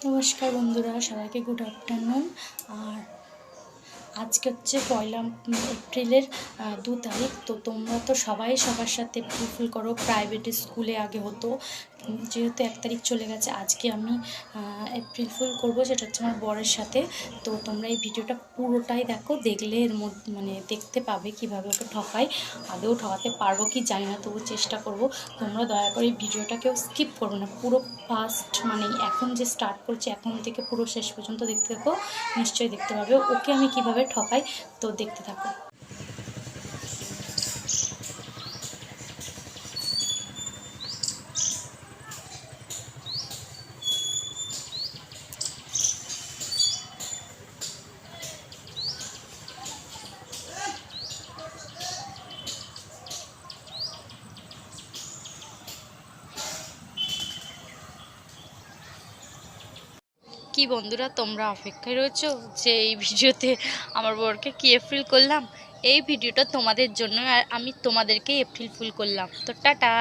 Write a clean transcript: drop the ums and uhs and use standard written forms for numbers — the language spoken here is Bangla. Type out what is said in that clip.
নমস্কার বন্ধুরা, সবাইকে গুড আফটারনুন। আর আজকে হচ্ছে 1 এপ্রিলের 2 তারিখ। তো তোমরা তো সবাই সবার সাথে ফুলফিল করো। প্রাইভেট স্কুলে আগে হতো, যেহেতু 1 তারিখ চলে গেছে, আজকে আমি এপ্রিল ফুল করবো, সেটা হচ্ছে আমার বরের সাথে। তো তোমরা এই ভিডিওটা পুরোটাই দেখো, দেখলে এর মধ্যে দেখতে পাবে কিভাবে ওকে ঠকাই। আদৌ ঠকাতে পারবো কি জানি না, তবু চেষ্টা করব। তোমরা দয়া করে এই ভিডিওটা কেউ স্কিপ করো না, পুরো ফার্স্ট এখন যে স্টার্ট করছি এখন থেকে পুরো শেষ পর্যন্ত দেখতে থাকো, নিশ্চয়ই দেখতে পাবে ওকে আমি কিভাবে ঠকাই। তো দেখতে থাকো। কি বন্ধুরা, তোমরা অপেক্ষায় রয়েছো যে এই ভিডিওতে আমার বরকে কি এপ্রিল করলাম? এই ভিডিওটা তোমাদের জন্য, আর আমি তোমাদেরকে এপ্রিল ফুল করলাম। তো টাটা।